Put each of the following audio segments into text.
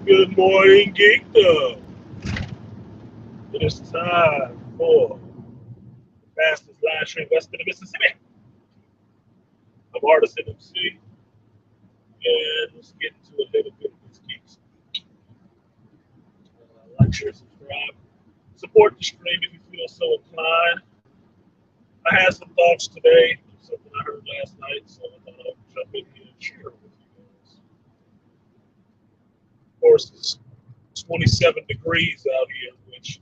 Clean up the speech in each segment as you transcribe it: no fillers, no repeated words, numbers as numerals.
Good morning, Geekdom. It is time for the fastest live stream west of the Mississippi. I'm artisanmc, and let's get into a little bit of this geeks. Like, share, subscribe, support the stream if you feel so inclined. I had some thoughts today, something I heard last night, so I thought I'd jump in here and share it with you guys. Of course, it's 27 degrees out here, which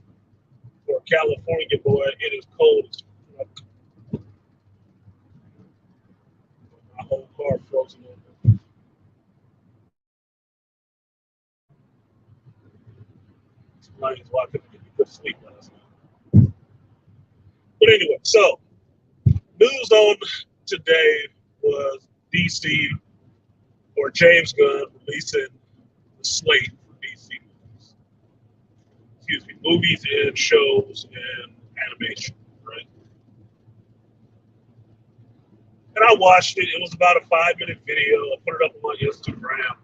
for a California boy, it is cold as fuck. My whole car frozen over. Explains why I couldn't get good sleep last night. But anyway, so news on today was DC or James Gunn releasing the slate for DC movies. Excuse me, movies and shows and animation, right? And I watched it. It was about a 5-minute video. I put it up on my Instagram.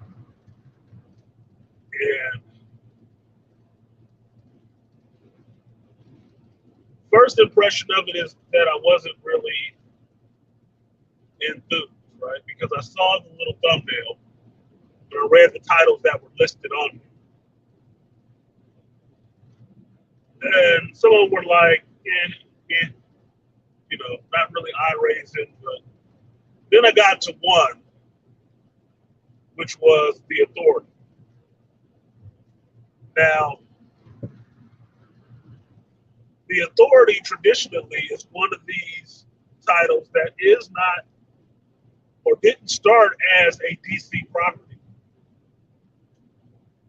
And first impression of it is that I wasn't really enthused, right? Because I saw the little thumbnail and I read the titles that were listed on it. And some of them were like, not really eye raising. But then I got to one, which was The Authority. Now, The Authority traditionally is one of these titles that is not or didn't start as a DC property.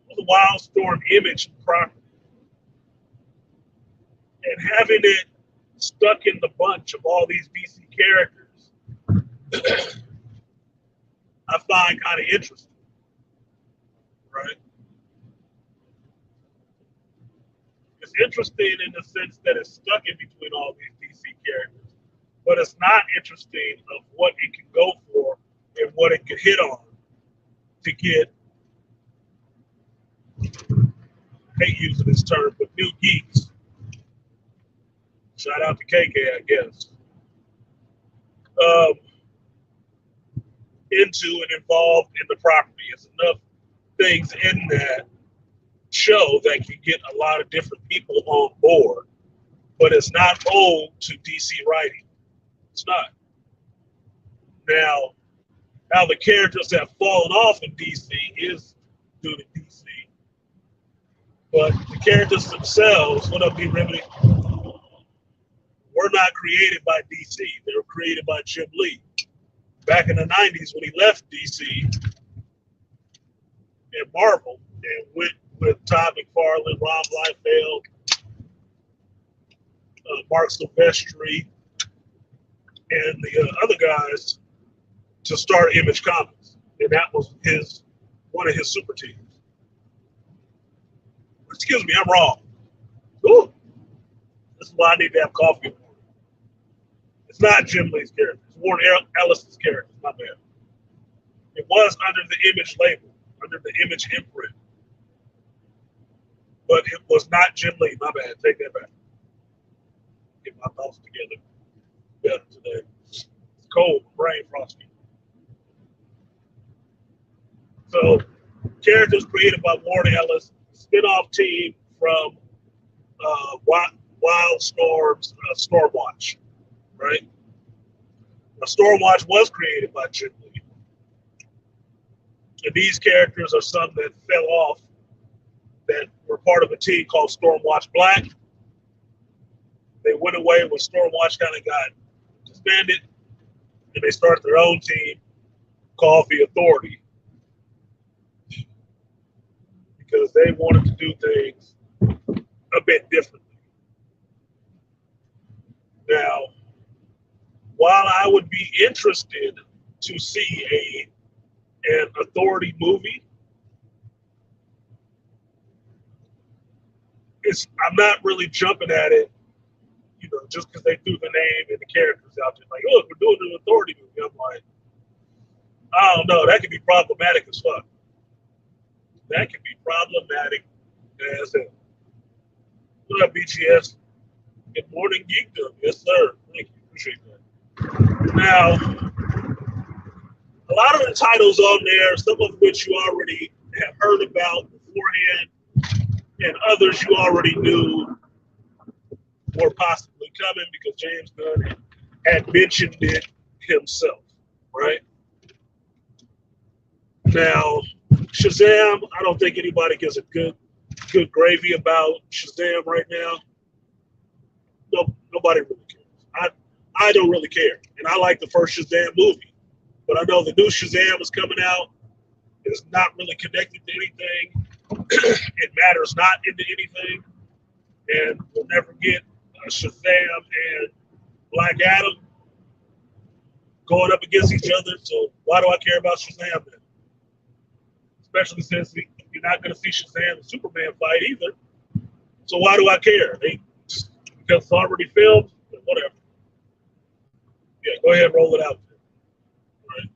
It was a Wildstorm Image property. And having it stuck in the bunch of all these DC characters, I find kind of interesting, right? It's interesting in the sense that it's stuck in between all these DC characters, but it's not interesting of what it can go for and what it can hit on to get, I hate using this term, but new geeks. Shout out to KK, I guess. Um, into and involved in the property. It's enough things in that show that can get a lot of different people on board, but it's not owed to DC writing. It's not. Now, how the characters have fallen off in DC is due to DC, but the characters themselves, what up, Remedy, were not created by DC. They were created by Jim Lee. Back in the 90s when he left DC and Marvel and went with Todd McFarlane, Rob Liefeld, Mark Silvestri, and the other guys to start Image Comics. And that was one of his super teams. Excuse me, I'm wrong. Ooh, this is why I need to have coffee. It's not Jim Lee's character. It's Warren Ellis's character. My bad. It was under the Image label, under the Image imprint. But it was not Jim Lee. My bad. Take that back. Get my thoughts together better today. It's cold, brain frosty. So, characters created by Warren Ellis, spin-off team from Wildstorm's Stormwatch, right? Now, Stormwatch was created by Jim Lee. And these characters are some that fell off that were part of a team called Stormwatch Black. They went away when Stormwatch kind of got disbanded, and they started their own team called The Authority because they wanted to do things a bit differently. Now, while I would be interested to see an Authority movie, I'm not really jumping at it, just because they threw the name and the characters out there. Like, look, we're doing an Authority movie. I'm like, I don't know. That could be problematic as fuck. that can be problematic as hell. What up, BGS? Good morning, Geekdom. Yes, sir. Thank you. Appreciate that. Now, a lot of the titles on there, some of which you already have heard about beforehand, and others you already knew were possibly coming because James Gunn had mentioned it himself, right? Now, Shazam, I don't think anybody gives a good gravy about Shazam right now. No, nobody really cares. I don't really care, and I like the first Shazam movie, but I know the new Shazam is coming out. It's not really connected to anything. It matters not into anything, and we'll never get Shazam and Black Adam going up against each other. So why do I care about Shazam then? Especially since you're not going to see Shazam and Superman fight either. So why do I care? Because it's already filmed, whatever. Yeah, go ahead and roll it out. Right.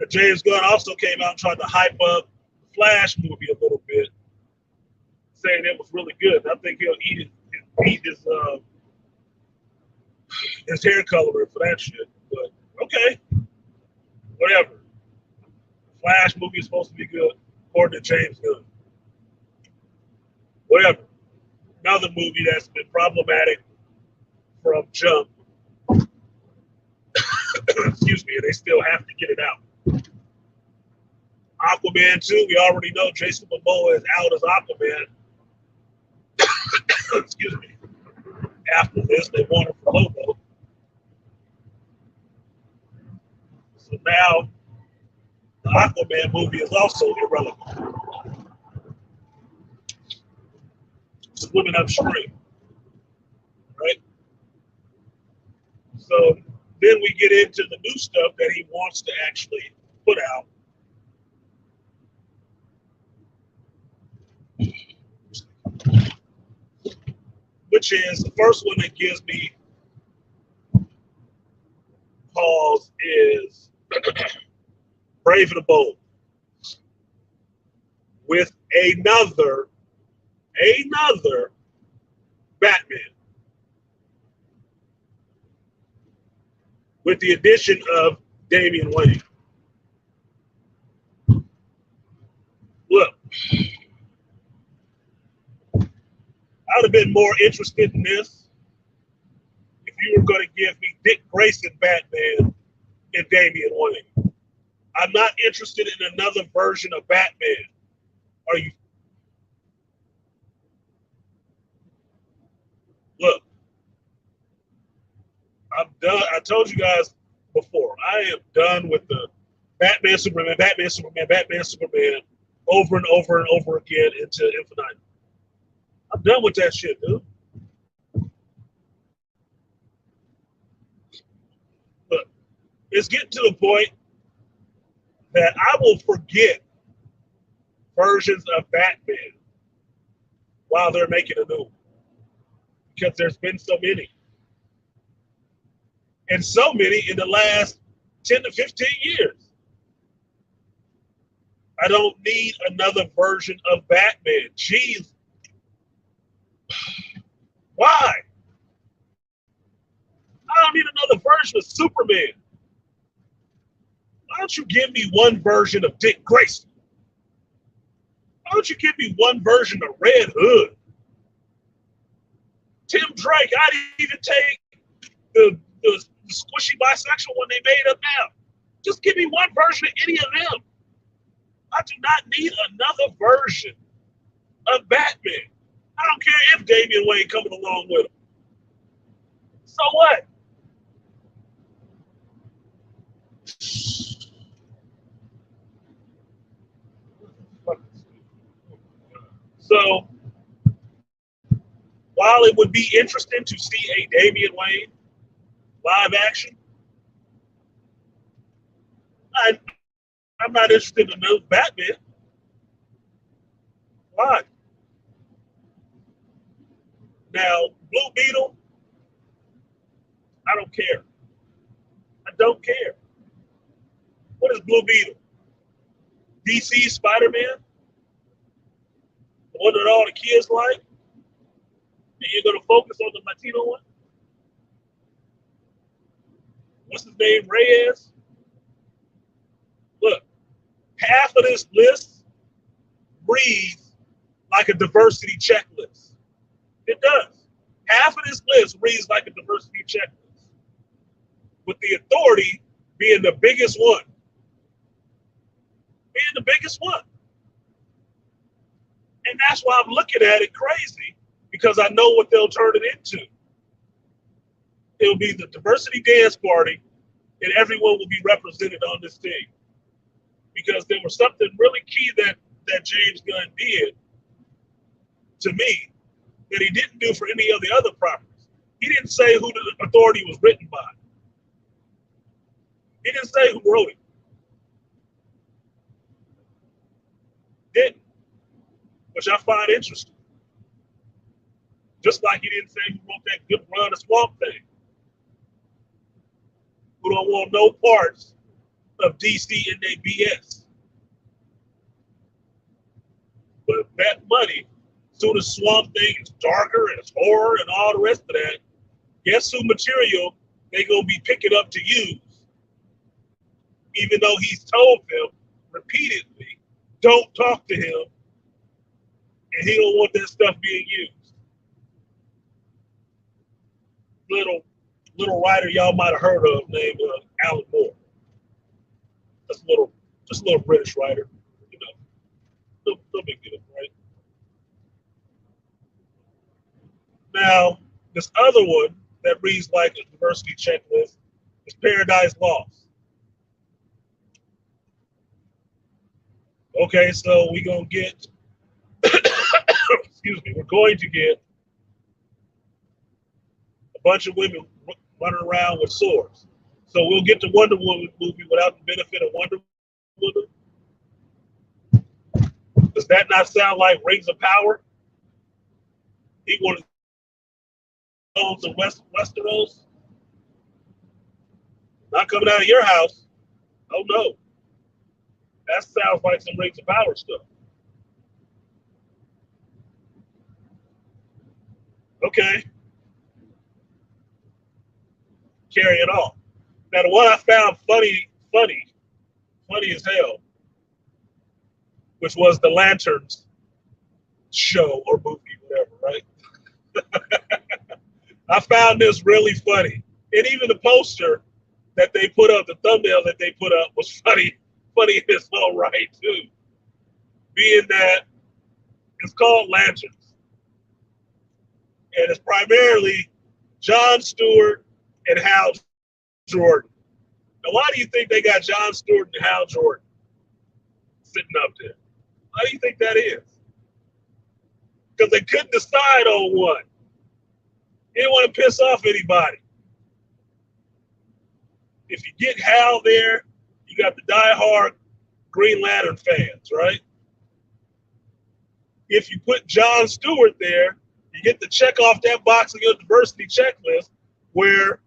And James Gunn also came out and tried to hype up the Flash movie a little bit, saying it was really good. I think he'll eat his hair coloring for that shit. But okay, whatever. The Flash movie is supposed to be good, according to James Gunn. Whatever. Another movie that's been problematic from jump. Excuse me, and they still have to get it out. Aquaman 2, we already know Jason Momoa is out as Aquaman. Excuse me. After this, they want him for Lobo. So now, the Aquaman movie is also irrelevant. Swimming upstream. Right? So then we get into the new stuff that he wants to actually put out. Which is the first one that gives me pause is Brave and the Bold with another Batman with the addition of Damian Wayne. Look, I would have been more interested in this if you were going to give me Dick Grayson Batman and Damian Wayne. I'm not interested in another version of Batman. Are you? Look, I'm done. I told you guys before, I am done with the Batman, Superman, Batman, Superman, Batman, Superman over and over and over again into infinite. I'm done with that shit, dude. Look, it's getting to the point that I will forget versions of Batman while they're making a new one. Because there's been so many. And so many in the last 10 to 15 years. I don't need another version of Batman. Jeez. Why? I don't need another version of Superman. Why don't you give me one version of Dick Grayson? Why don't you give me one version of Red Hood? Tim Drake, I'd even take the squishy bisexual one they made up now. Just give me one version of any of them. I do not need another version of Batman. I don't care if Damian Wayne coming along with him. So what? So while it would be interesting to see a Damian Wayne live action, I'm not interested in another Batman. Why? Now, Blue Beetle, I don't care. I don't care. What is Blue Beetle? DC Spider-Man, the one that all the kids like, and you're going to focus on the Latino one? What's his name? Reyes? Look, half of this list reads like a diversity checklist. It does. Half of this list reads like a diversity checklist, with the authority being the biggest one. Being the biggest one. And that's why I'm looking at it crazy, because I know what they'll turn it into. It'll be the diversity dance party, and everyone will be represented on this team. Because there was something really key that James Gunn did to me that he didn't do for any of the other properties. He didn't say who the authority was written by. He didn't say who wrote it. Didn't. Which I find interesting. Just like he didn't say who wrote that Good Run of Swamp Thing. Who don't want no parts of DC and their BS. But that money, soon as Swamp Thing is darker and it's horror and all the rest of that, guess who material they gonna be picking up to use? Even though he's told them repeatedly, don't talk to him, and he don't want that stuff being used. Little writer y'all might have heard of named Alan Moore. That's just a little British writer, you know. No big deal, right? Now, this other one that reads like a diversity checklist is Paradise Lost. Okay, so we're going to get, excuse me, we're going to get a bunch of women running around with swords. So we'll get the Wonder Woman movie without the benefit of Wonder Woman. Does that not sound like Rings of Power? He wanted those in Westeros. Not coming out of your house. Oh no. That sounds like some Rings of Power stuff. Okay. Carrying on. Now the one I found funny as hell, which was the Lanterns show or movie, whatever, right? I found this really funny. And even the poster that they put up, the thumbnail that they put up was funny in its own right too. Being that it's called Lanterns. And it's primarily Jon Stewart and Hal Jordan. Now, why do you think they got Jon Stewart and Hal Jordan sitting up there? Why do you think that is? Because they couldn't decide on one. They didn't want to piss off anybody. If you get Hal there, you got the diehard Green Lantern fans, right? If you put Jon Stewart there, you get to check off that box of your diversity checklist where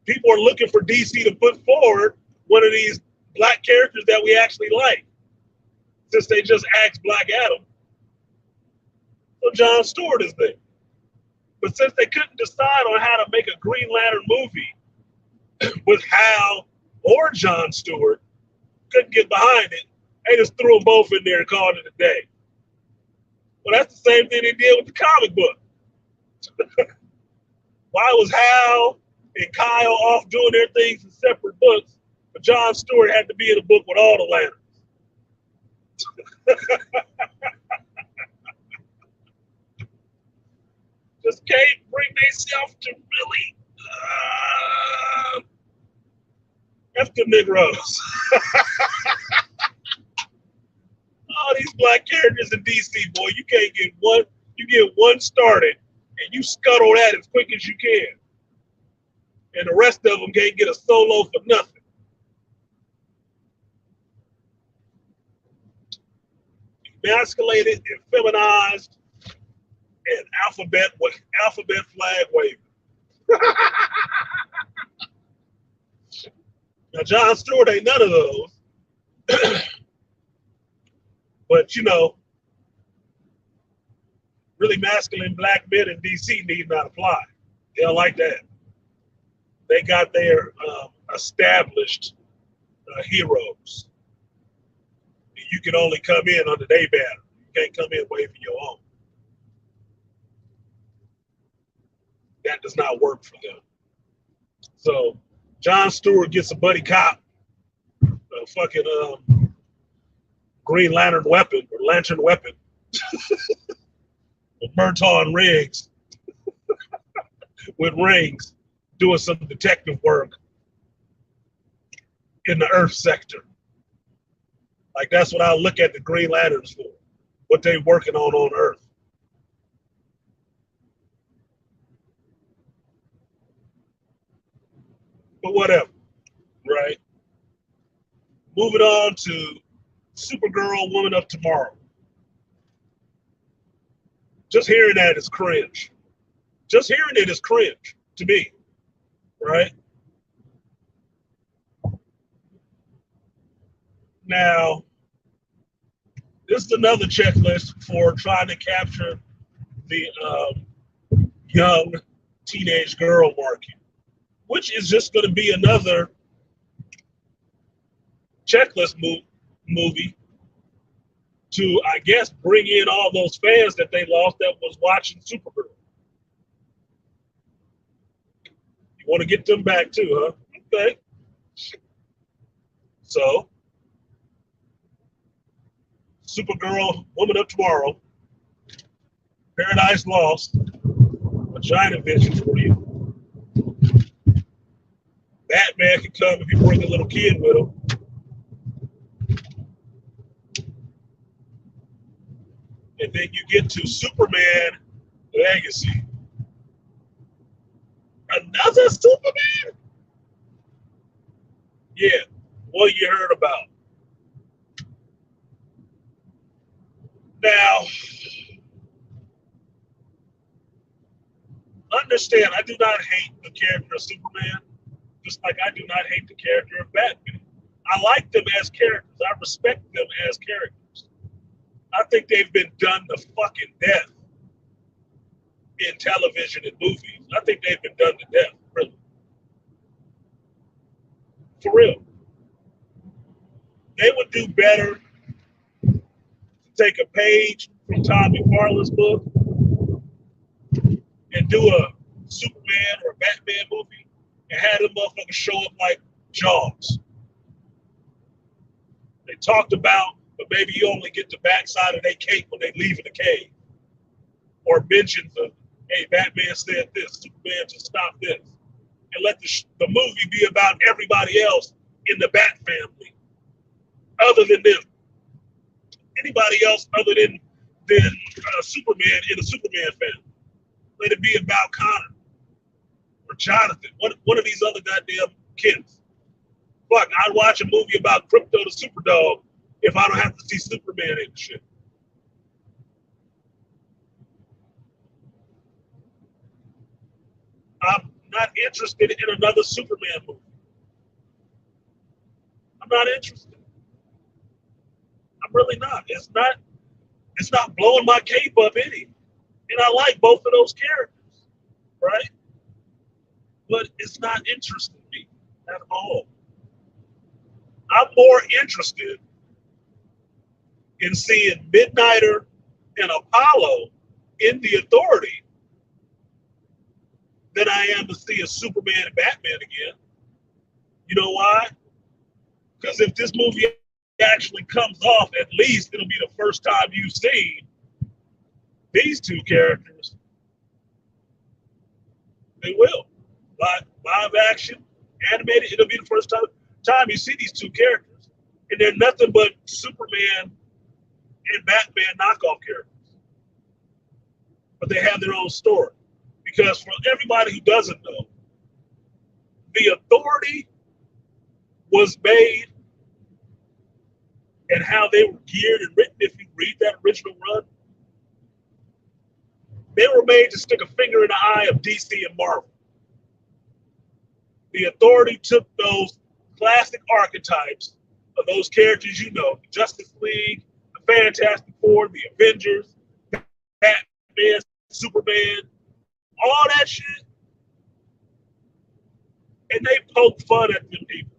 people are looking for DC to put forward one of these black characters that we actually like, since they just axed Black Adam. So Jon Stewart is there. But since they couldn't decide on how to make a Green Lantern movie with Hal or Jon Stewart, couldn't get behind it, they just threw them both in there and called it a day. Well, that's the same thing they did with the comic book. Why was Hal and Kyle off doing their things in separate books, but Jon Stewart had to be in a book with all the lanterns? Just can't bring themselves to really F the Negroes. All these black characters in DC, boy, you can't get one. You get one started, and you scuttle that as quick as you can, and the rest of them can't get a solo for nothing. Emasculated and feminized, and alphabet flag waving. Now, Jon Stewart ain't none of those. But you know, really masculine black men in DC need not apply. They don't like that. They got their established heroes. You can only come in under their banner. You can't come in waving your own. That does not work for them. So John Stewart gets a buddy cop, a fucking Green Lantern weapon or lantern weapon, with Murtaugh Riggs with rings, doing some detective work in the Earth sector. Like that's what I look at the Green Lanterns for, what they working on Earth. But whatever, right? Moving on to Supergirl, Woman of Tomorrow. Just hearing that is cringe. Just hearing it is cringe to me, right? Now, this is another checklist for trying to capture the young teenage girl market, which is just going to be another checklist movie to, I guess, bring in all those fans that they lost that was watching Supergirl. You want to get them back too, huh? Okay. So, Supergirl, Woman of Tomorrow, Paradise Lost, Vagina Vision for you. Batman can come if you bring a little kid with him. And then you get to Superman Legacy. Another Superman? Yeah, what you heard about. Now, understand, I do not hate the character of Superman, just like I do not hate the character of Batman. I like them as characters. I respect them as characters. I think they've been done to fucking death in television and movies. I think they've been done to death, really. For real. They would do better to take a page from Todd McFarlane's book and do a Superman or a Batman movie and have them motherfuckers show up like Jaws. They talked about, but maybe you only get the backside of their cape when they leave in the cave. Or mentions of, hey, Batman said this, Superman just stopped this. And let the movie be about everybody else in the Bat family, other than them. Anybody else other than Superman in the Superman family. Let it be about Connor or Jonathan, one of these other goddamn kids. Fuck, I'd watch a movie about Crypto the Superdog if I don't have to see Superman in the shit. I'm not interested in another Superman movie. I'm not interested. I'm really not. It's not blowing my cape up any. And I like both of those characters, right? But it's not interesting me at all. I'm more interested in seeing Midnighter and Apollo in the Authority than I am to see a Superman and Batman again. You know why? Because if this movie actually comes off, at least it'll be the first time you've seen these two characters. They will. Live action, animated, it'll be the first time you see these two characters. And they're nothing but Superman and Batman knockoff characters. But they have their own story. Because for everybody who doesn't know, the Authority was made and how they were geared and written, if you read that original run, they were made to stick a finger in the eye of DC and Marvel. The Authority took those classic archetypes of those characters, you know, the Justice League, the Fantastic Four, the Avengers, Batman, Superman, all that shit. And they poke fun at them people.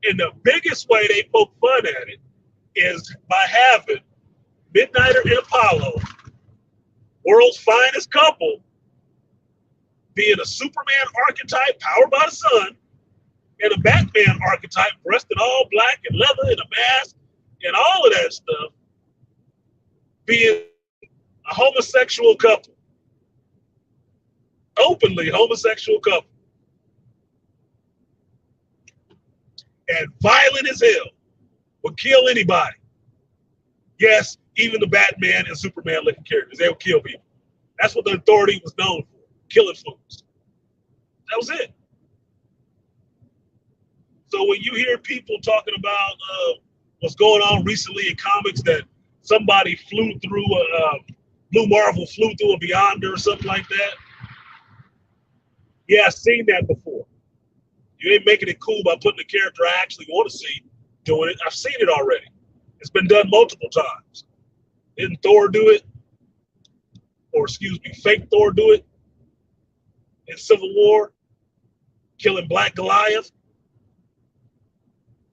And the biggest way they poke fun at it is by having Midnighter and Apollo, world's finest couple, being a Superman archetype powered by the sun, and a Batman archetype dressed in all black and leather and a mask and all of that stuff, being a homosexual couple, openly homosexual couple, and violent as hell, would kill anybody. Yes, even the Batman and Superman looking characters, they would kill people. That's what the Authority was known for, killing fools. That was it. So when you hear people talking about what's going on recently in comics, that somebody flew through Blue Marvel flew through a Beyonder or something like that, yeah, I've seen that before. You ain't making it cool by putting a character I actually want to see doing it. I've seen it already. It's been done multiple times. Didn't Thor do it? Or excuse me, fake Thor do it in Civil War, killing Black Goliath?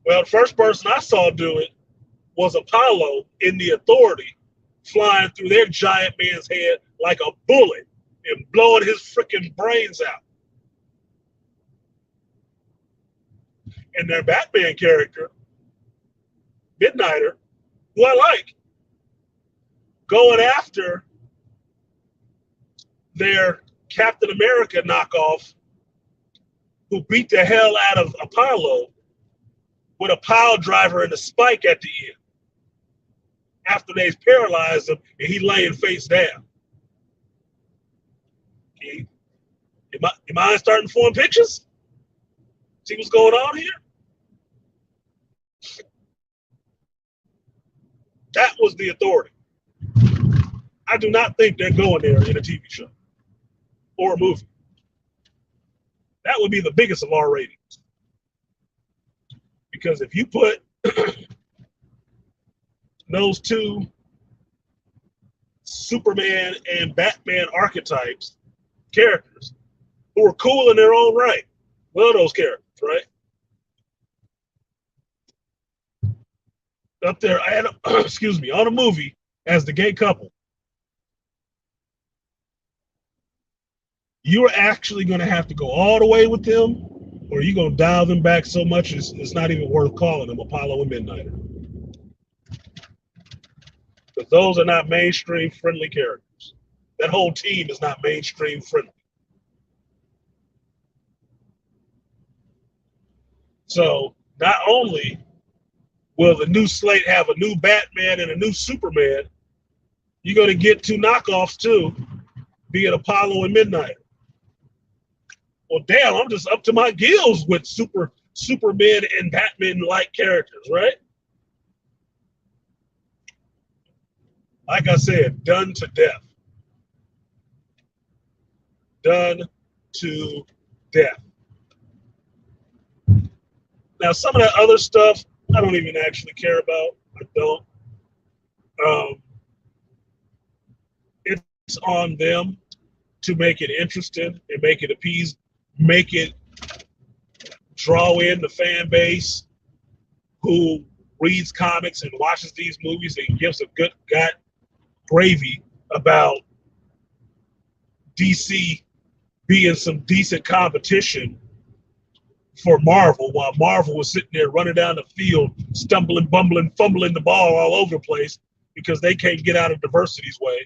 Well, the first person I saw do it was Apollo in the Authority, flying through their giant man's head like a bullet and blowing his freaking brains out. And their Batman character, Midnighter, who I like, going after their Captain America knockoff, who beat the hell out of Apollo with a pile driver and a spike at the end, after they paralyzed him and he laying face down. Okay. Am I starting to form pictures? See what's going on here? That was the Authority. I do not think they're going there in a TV show or a movie. That would be the biggest of our ratings. Because if you put those two Superman and Batman archetypes, characters, who are cool in their own right, love those characters, right? Up there, excuse me, on a movie as the gay couple, you're actually going to have to go all the way with them, or you're going to dial them back so much it's not even worth calling them Apollo and Midnighter. Because those are not mainstream friendly characters. That whole team is not mainstream friendly. So not only will the new slate have a new Batman and a new Superman, you're going to get two knockoffs too, be it Apollo and Midnighter. Well, damn, I'm just up to my gills with Superman and Batman-like characters, right? Like I said, done to death. Done to death. Now, some of that other stuff, I don't even actually care about. I don't. It's on them to make it interesting and make it appease, make it draw in the fan base who reads comics and watches these movies and gives a good gut gravy about DC being some decent competition for Marvel, while Marvel was sitting there running down the field, stumbling, bumbling, fumbling the ball all over the place because they can't get out of diversity's way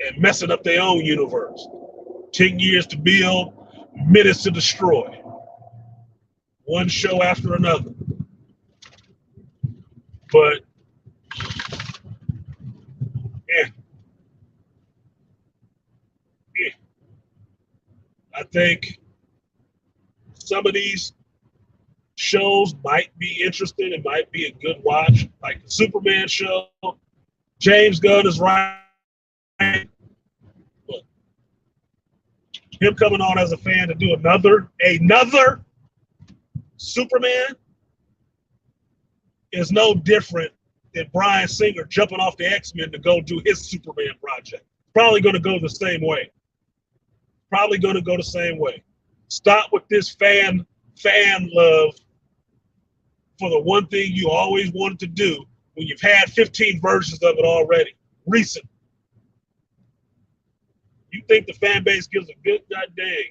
and messing up their own universe. 10 years to build, minutes to destroy. One show after another. But, I think some of these shows might be interesting. It might be a good watch. Like the Superman show, James Gunn is right. But him coming on as a fan to do another Superman, is no different than Bryan Singer jumping off the X-Men to go do his Superman project. Probably going to go the same way. Probably going to go the same way. Stop with this fan love for the one thing you always wanted to do when you've had 15 versions of it already, recent. You think the fan base gives a good goddamn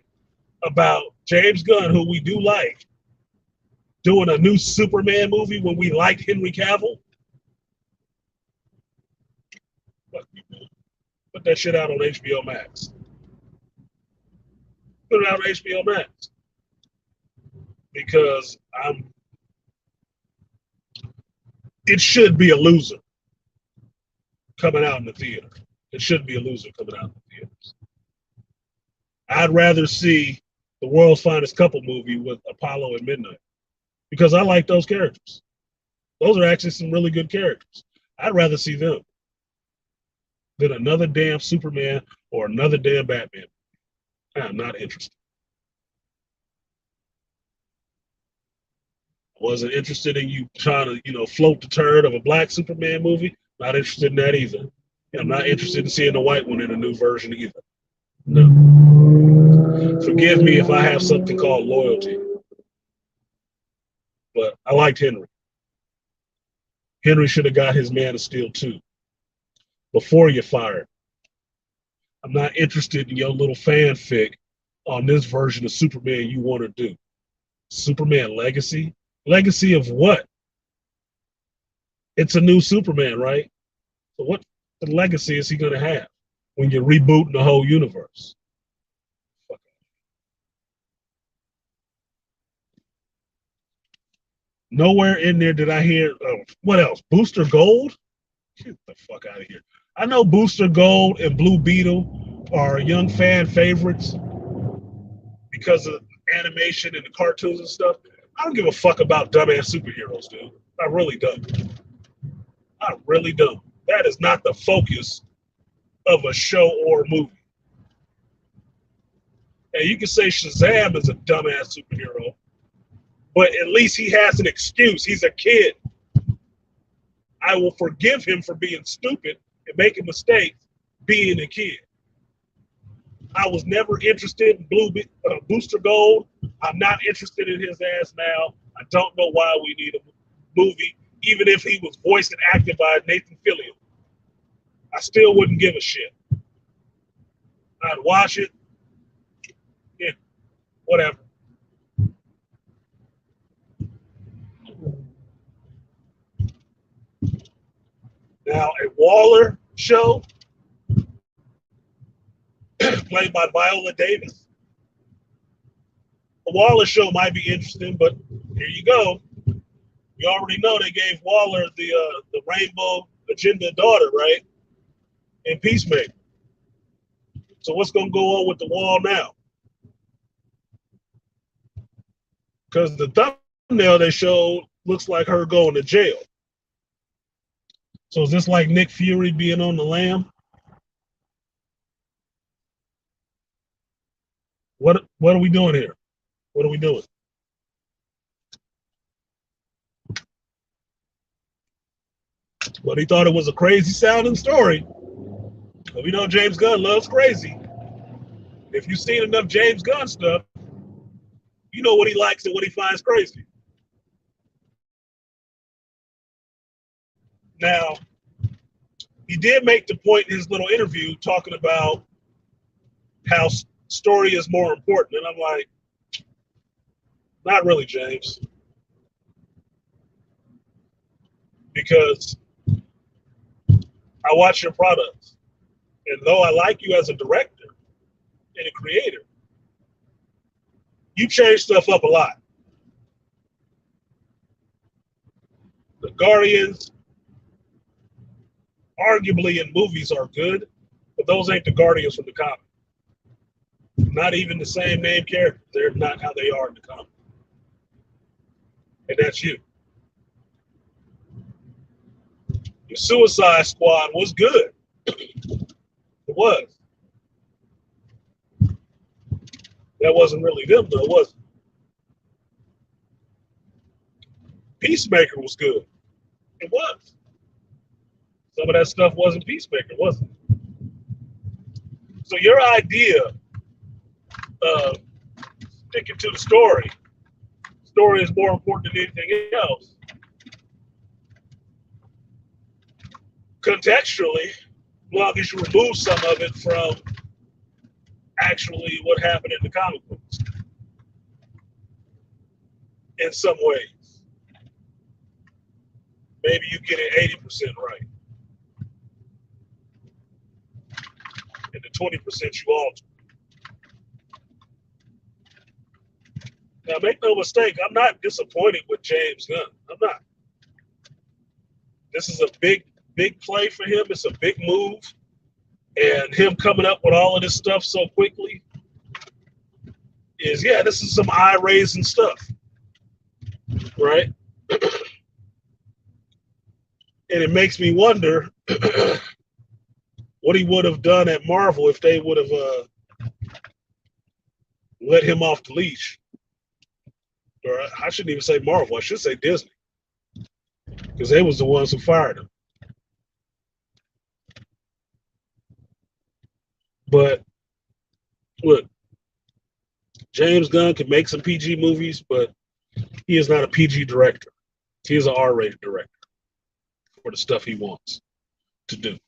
about James Gunn, who we do like, doing a new Superman movie when we liked Henry Cavill? Put that shit out on HBO Max. Put it out on HBO Max. Because it should be a loser coming out in the theater. It should be a loser coming out in the theaters. I'd rather see the World's Finest Couple movie with Apollo and Midnight because I like those characters. Those are actually some really good characters. I'd rather see them than another damn Superman or another damn Batman. I'm not interested. I wasn't interested in you trying to, float the turd of a black Superman movie. Not interested in that either. And I'm not interested in seeing the white one in a new version either. No. Forgive me if I have something called loyalty. But I liked Henry. Henry should have got his Man of Steel too. Before you fired. I'm not interested in your little fanfic on this version of Superman you want to do. Superman Legacy? Legacy of what? It's a new Superman, right? So what the legacy is he going to have when you're rebooting the whole universe? Nowhere in there did I hear, what else? Booster Gold? Get the fuck out of here. I know Booster Gold and Blue Beetle are young fan favorites because of animation and the cartoons and stuff. I don't give a fuck about dumbass superheroes, dude. I really don't. I really don't. That is not the focus of a show or a movie. And you can say Shazam is a dumbass superhero, but at least he has an excuse. He's a kid. I will forgive him for being stupid and making mistakes being a kid. I was never interested in Booster Gold. I'm not interested in his ass now. I don't know why we need a movie, even if he was voiced and acted by Nathan Fillion. I still wouldn't give a shit. I'd watch it. Yeah, whatever. Now, a Waller show played by Viola Davis. A Waller show might be interesting, but here you go. You already know they gave Waller the Rainbow Agenda daughter, right? In Peacemaker. So what's going to go on with the wall now? Because the thumbnail they showed looks like her going to jail. So is this like Nick Fury being on the lam? What are we doing here? What are we doing? But he thought it was a crazy sounding story. But we know James Gunn loves crazy. If you've seen enough James Gunn stuff, you know what he likes and what he finds crazy. Now, he did make the point in his little interview talking about how story is more important. And I'm like, not really, James. Because I watch your products. And though I like you as a director and a creator, you change stuff up a lot. The Guardians, arguably in movies, are good, but those ain't the Guardians from the comic. Not even the same name character. They're not how they are in the comic. And that's you. The Suicide Squad was good. It was. That wasn't really them, though, was it? Peacemaker was good. It was. Some of that stuff wasn't Peacemaker, was it? So your idea of sticking to the story is more important than anything else. Contextually, as long as you remove some of it from actually what happened in the comic books in some ways. Maybe you get it 80% right. And the 20% you alter. Now, make no mistake, I'm not disappointed with James Gunn. I'm not. This is a big play for him. It's a big move. And him coming up with all of this stuff so quickly is, yeah, this is some eye-raising stuff. Right? And it makes me wonder what he would have done at Marvel if they would have let him off the leash. Or I shouldn't even say Marvel. I should say Disney. Because they was the ones who fired him. But look, James Gunn can make some PG movies, but he is not a PG director. He is an R-rated director for the stuff he wants to do.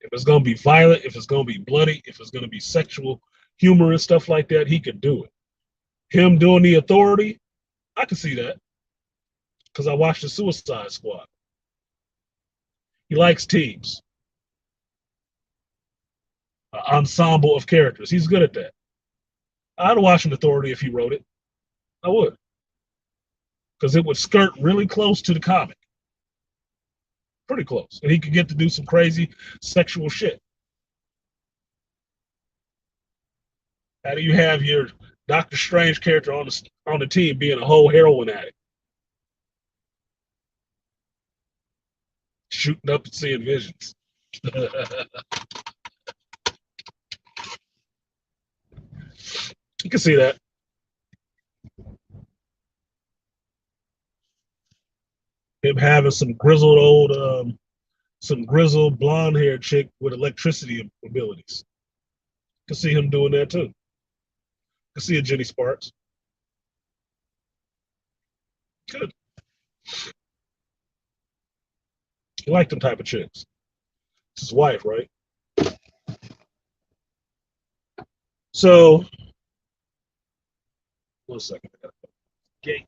If it's going to be violent, if it's going to be bloody, if it's going to be sexual humor and stuff like that, he could do it. Him doing The Authority, I can see that because I watched the Suicide Squad. He likes teams, an ensemble of characters. He's good at that. I'd watch an Authority if he wrote it. I would. Because it would skirt really close to the comic. Pretty close. And he could get to do some crazy sexual shit. How do you have your Doctor Strange character on the team being a whole heroin addict? Shooting up and seeing visions. You can see that. Him having some grizzled blonde-haired chick with electricity abilities. Can see him doing that too. Can see a Jenny Sparks. Good. You like them type of chicks. It's his wife, right? So, one second. I gotta go. Gate.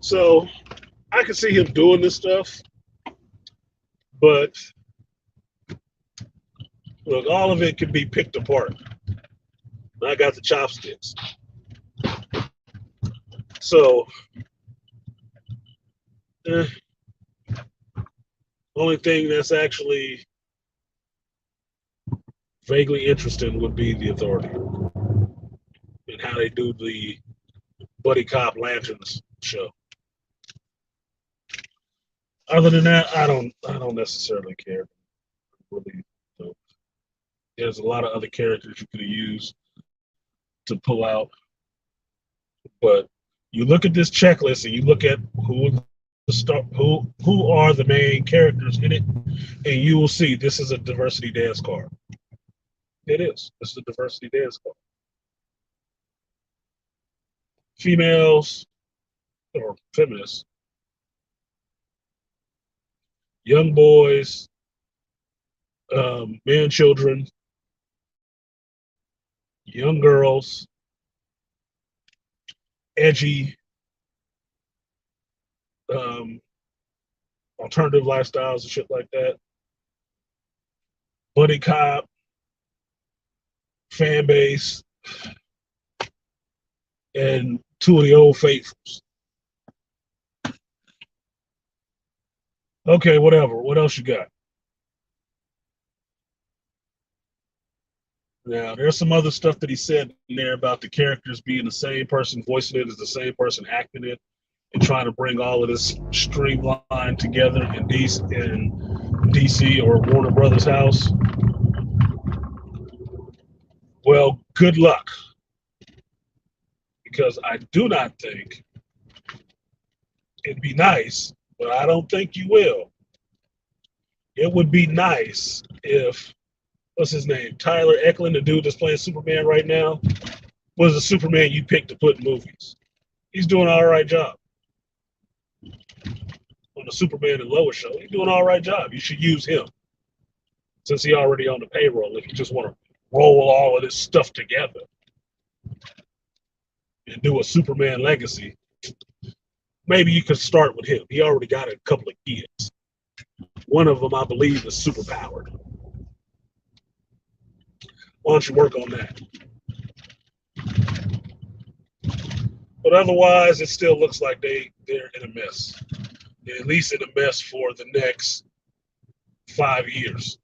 So, I can see him doing this stuff, but look, all of it can be picked apart. I got the chopsticks. So, only thing that's actually vaguely interesting would be The Authority and how they do the buddy cop lanterns show. Other than that, I don't necessarily care. Really, so there's a lot of other characters you could have used to pull out, but you look at this checklist and you look at who are the main characters in it, and you will see this is a diversity dance card. It is. It's a diversity dance card. Females or feminists, young boys, men, children, young girls, edgy, alternative lifestyles and shit like that. Buddy cop, fan base, and two of the old faithfuls. Okay, whatever. What else you got? Now, there's some other stuff that he said in there about the characters being the same person voicing it as the same person acting it, and trying to bring all of this streamlined together in DC or Warner Brothers house. Well, good luck, because I do not think it'd be nice, but I don't think you will. It would be nice if, what's his name, Tyler Eklund, the dude that's playing Superman right now, was the Superman you picked to put in movies. He's doing an all right job on the Superman and Lois show. He's doing an all right job. You should use him since he already on the payroll. If you just want to roll all of this stuff together and do a Superman legacy, maybe you could start with him. He already got a couple of kids. One of them, I believe, is superpowered. Why don't you work on that? But otherwise, it still looks like they're in a mess. They're at least in a mess for the next 5 years.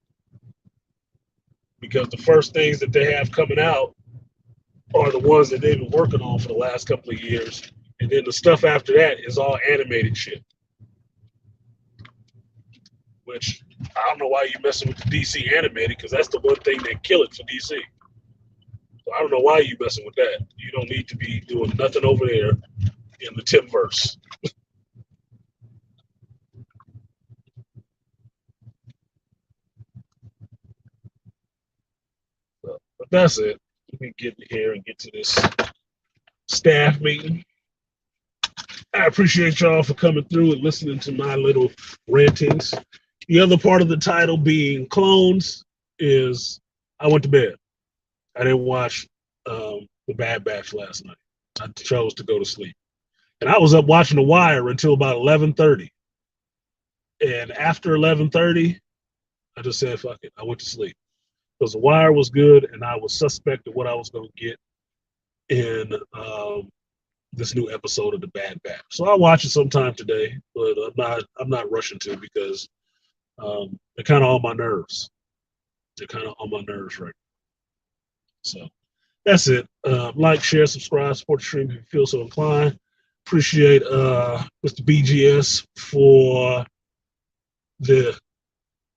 Because the first things that they have coming out are the ones that they've been working on for the last couple of years. And then the stuff after that is all animated shit. Which, I don't know why you're messing with the DC animated, because that's the one thing that kill it for DC. So I don't know why you're messing with that. You don't need to be doing nothing over there in the Timverse. But that's it. Let me get here and get to this staff meeting. I appreciate y'all for coming through and listening to my little rantings. The other part of the title being clones is I went to bed. I didn't watch The Bad Batch last night. I chose to go to sleep. And I was up watching The Wire until about 11:30. And after 11:30, I just said, fuck it. I went to sleep. Because The Wire was good, and I was suspect of what I was going to get in this new episode of The Bad Batch. So I'll watch it sometime today, but I'm not rushing to, because they're kind of on my nerves. They're kind of on my nerves right now. So that's it. Like, share, subscribe, support the stream if you feel so inclined. Appreciate Mr. BGS for the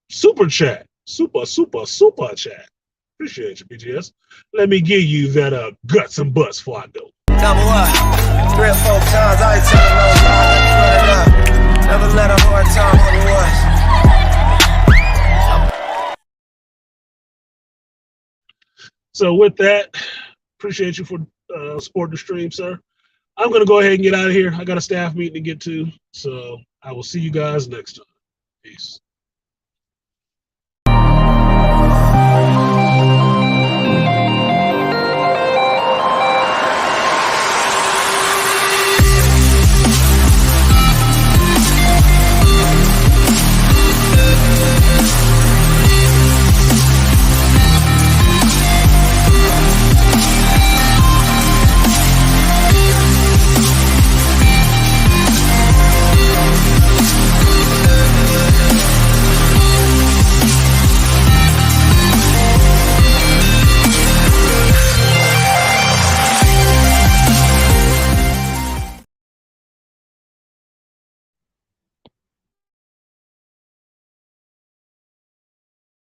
super chat. Super chat. Appreciate you, BGS. Let me give you that guts and butts before I go. Double up, 3 or 4 times, I ain't telling no lie, let me run it up. Never let a hard time on the was. So with that, appreciate you for supporting the stream, sir. I'm going to go ahead and get out of here. I got a staff meeting to get to, so I will see you guys next time. Peace.